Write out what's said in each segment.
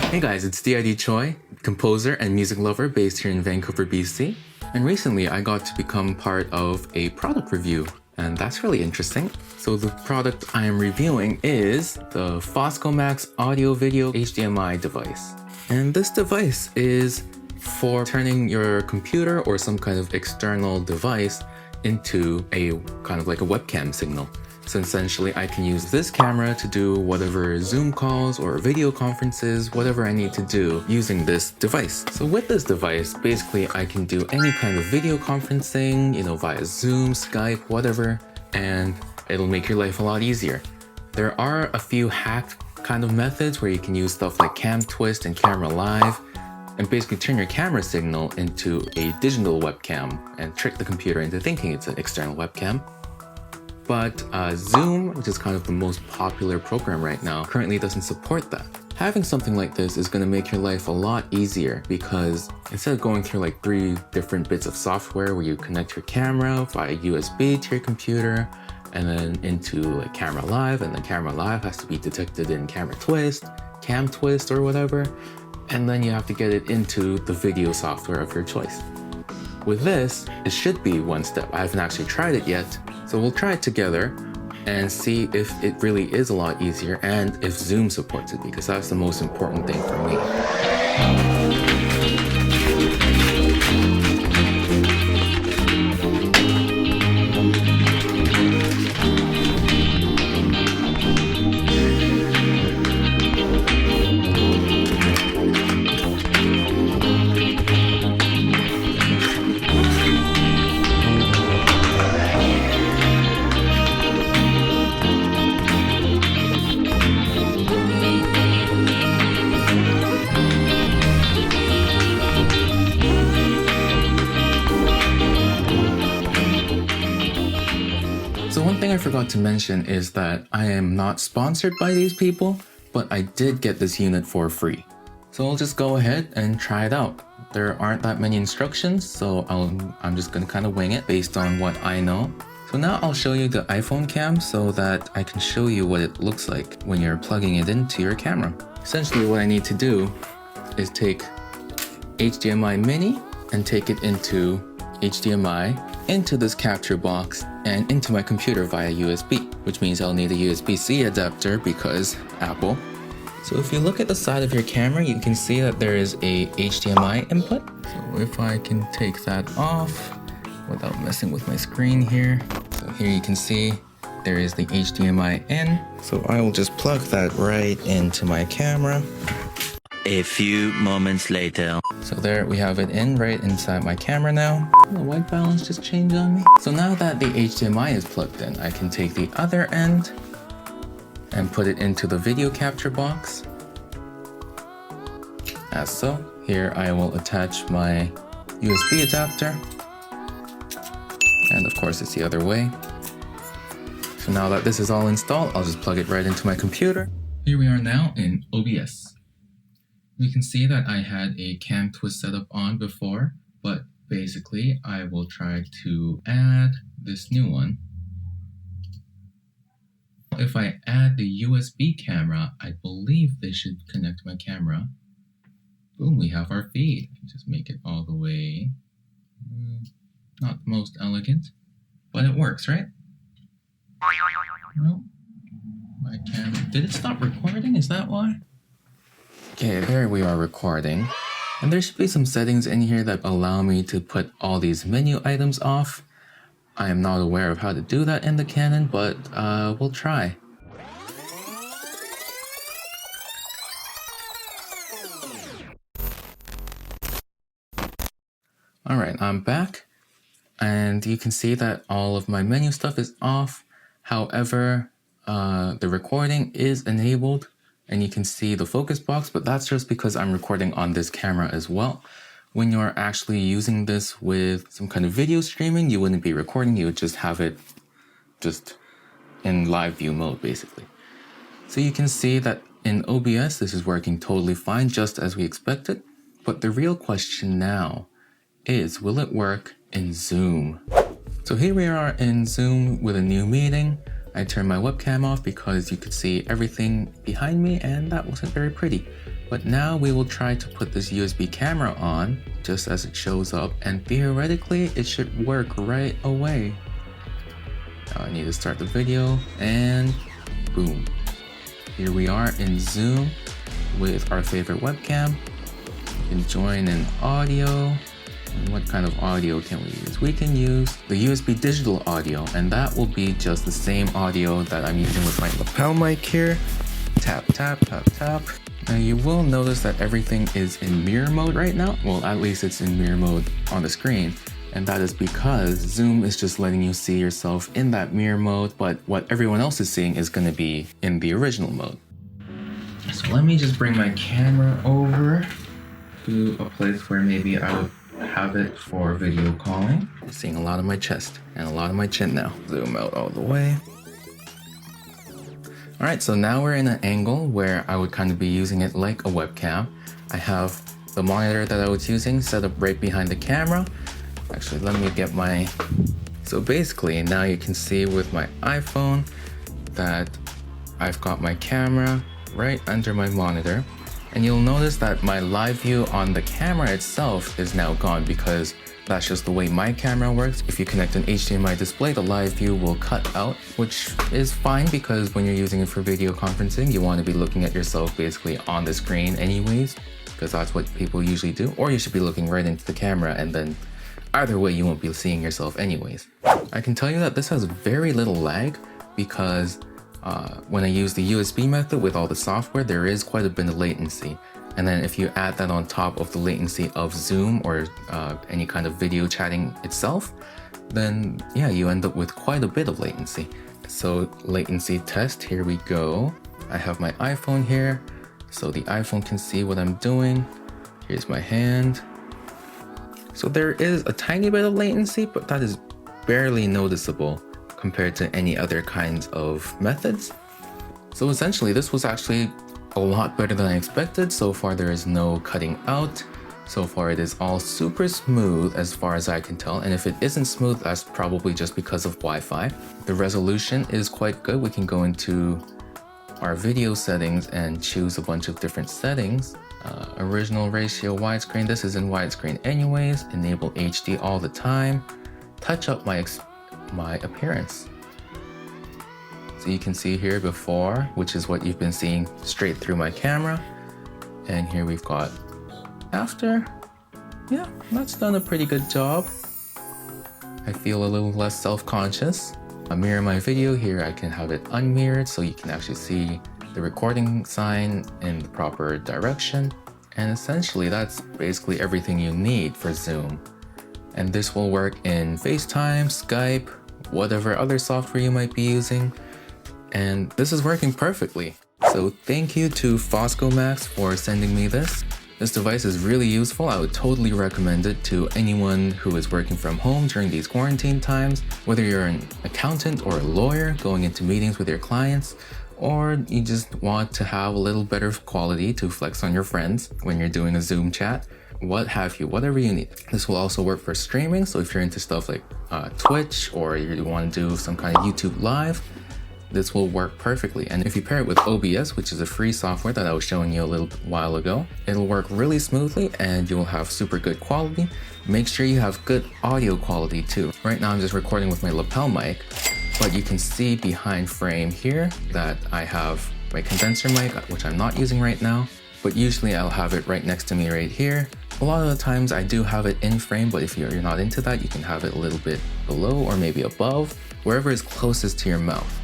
Hey guys, it's D.I.D. Choi, composer and music lover based here in Vancouver, BC. And recently I got to become part of a product review, and that's really interesting. So the product I am reviewing is the Foscomax audio-video HDMI device. And this device is for turning your computer or some kind of external device into a kind of like a webcam signal. So essentially I can use this camera to do whatever Zoom calls or video conferences, whatever I need to do using this device. So with this device, basically I can do any kind of video conferencing, via Zoom, Skype, whatever, and it'll make your life a lot easier. There are a few hacked kind of methods where you can use stuff like Cam Twist and Camera Live and basically turn your camera signal into a digital webcam and trick the computer into thinking it's an external webcam. But Zoom, which is kind of the most popular program right now, currently doesn't support that. Having something like this is going to make your life a lot easier because instead of going through like 3 different bits of software where you connect your camera via USB to your computer and then into like Camera Live, and then Camera Live has to be detected in Camera Twist, Cam Twist or whatever, and then you have to get it into the video software of your choice. With this, it should be one step. I haven't actually tried it yet, so we'll try it together and see if it really is a lot easier and if Zoom supports it, because that's the most important thing for me. So one thing I forgot to mention is that I am not sponsored by these people, but I did get this unit for free. So I'll just go ahead and try it out. There aren't that many instructions, so I'm just gonna kind of wing it based on what I know. So now I'll show you the iPhone cam so that I can show you what it looks like when you're plugging it into your camera. Essentially what I need to do is take HDMI mini and take it into HDMI into this capture box and into my computer via USB, which means I'll need a USB-C adapter because Apple. So if you look at the side of your camera, you can see that there is a HDMI input. So if I can take that off without messing with my screen here. So here you can see there is the HDMI in. So I will just plug that right into my camera. A few moments later. So there we have it in right inside my camera now. The white balance just changed on me. So now that the HDMI is plugged in, I can take the other end and put it into the video capture box. As so. Here I will attach my USB adapter. And of course it's the other way. So now that this is all installed, I'll just plug it right into my computer. Here we are now in OBS. You can see that I had a Cam Twist setup on before, but basically I will try to add this new one. If I add the USB camera, I believe this should connect my camera. Boom, we have our feed. Just make it all the way. Not the most elegant, but it works, right? No, my camera. Did it stop recording? Is that why? Okay, there we are recording. And there should be some settings in here that allow me to put all these menu items off. I am not aware of how to do that in the Canon, but we'll try. Alright, I'm back. And you can see that all of my menu stuff is off. However, the recording is enabled. And you can see the focus box, but that's just because I'm recording on this camera as well. When you're actually using this with some kind of video streaming, you wouldn't be recording, you would just have it just in live view mode, basically. So you can see that in OBS, this is working totally fine, just as we expected. But the real question now is, will it work in Zoom? So here we are in Zoom with a new meeting. I turned my webcam off because you could see everything behind me and that wasn't very pretty. But now we will try to put this USB camera on just as it shows up, and theoretically it should work right away. Now I need to start the video and boom. Here we are in Zoom with our favorite webcam. You can join in audio. And what kind of audio can we use? We can use the USB digital audio, and that will be just the same audio that I'm using with my lapel mic here. Tap, tap, tap, tap. Now you will notice that everything is in mirror mode right now. Well, at least it's in mirror mode on the screen. And that is because Zoom is just letting you see yourself in that mirror mode, but what everyone else is seeing is going to be in the original mode. So let me just bring my camera over to a place where maybe I would have it for video calling. You're seeing a lot of my chest and a lot of my chin now. Zoom out all the way. All right, so now we're in an angle where I would kind of be using it like a webcam. I have the monitor that I was using set up right behind the camera. Actually, let me get my... So basically, now you can see with my iPhone that I've got my camera right under my monitor. And you'll notice that my live view on the camera itself is now gone because that's just the way my camera works. If you connect an HDMI display, the live view will cut out, which is fine because when you're using it for video conferencing, you want to be looking at yourself basically on the screen anyways, because that's what people usually do. Or you should be looking right into the camera, and then either way, you won't be seeing yourself anyways. I can tell you that this has very little lag because when I use the USB method with all the software, there is quite a bit of latency. And then if you add that on top of the latency of Zoom or any kind of video chatting itself, then yeah, you end up with quite a bit of latency. So latency test, here we go. I have my iPhone here, so the iPhone can see what I'm doing. Here's my hand. So there is a tiny bit of latency, but that is barely noticeable compared to any other kinds of methods. So essentially, this was actually a lot better than I expected. So far, there is no cutting out. So far, it is all super smooth as far as I can tell. And if it isn't smooth, that's probably just because of Wi-Fi. The resolution is quite good. We can go into our video settings and choose a bunch of different settings. Original ratio widescreen, this is in widescreen anyways. Enable HD all the time. Touch up my appearance. So you can see here before, which is what you've been seeing straight through my camera. And here we've got after. Yeah, that's done a pretty good job. I feel a little less self-conscious. I mirror my video here, I can have it unmirrored so you can actually see the recording sign in the proper direction. And essentially that's basically everything you need for Zoom. And this will work in FaceTime, Skype, whatever other software you might be using. And this is working perfectly. So thank you to Foscomax for sending me this. This device is really useful. I would totally recommend it to anyone who is working from home during these quarantine times, whether you're an accountant or a lawyer going into meetings with your clients, or you just want to have a little better quality to flex on your friends when you're doing a Zoom chat, what have you, whatever you need. This will also work for streaming. So if you're into stuff like Twitch, or you want to do some kind of YouTube live, this will work perfectly. And if you pair it with OBS, which is a free software that I was showing you a little while ago, it'll work really smoothly and you'll have super good quality. Make sure you have good audio quality too. Right now I'm just recording with my lapel mic, but you can see behind frame here that I have my condenser mic, which I'm not using right now, but usually I'll have it right next to me right here. A lot of the times I do have it in frame, but if you're not into that, you can have it a little bit below or maybe above, wherever is closest to your mouth.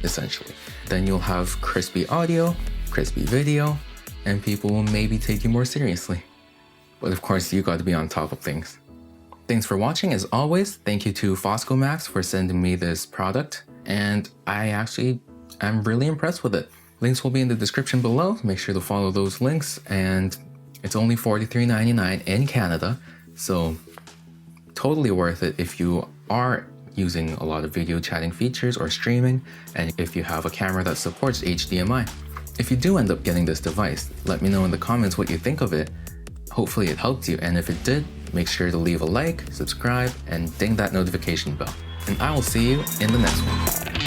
Essentially. Then you'll have crispy audio, crispy video, and people will maybe take you more seriously. But of course, you got to be on top of things. Thanks for watching. As always, thank you to Foscomax for sending me this product, and I'm really impressed with it. Links will be in the description below. Make sure to follow those links, and it's only $43.99 in Canada, so totally worth it if you are using a lot of video chatting features or streaming, and if you have a camera that supports HDMI. If you do end up getting this device, let me know in the comments what you think of it. Hopefully it helped you, and if it did, make sure to leave a like, subscribe, and ding that notification bell. And I will see you in the next one.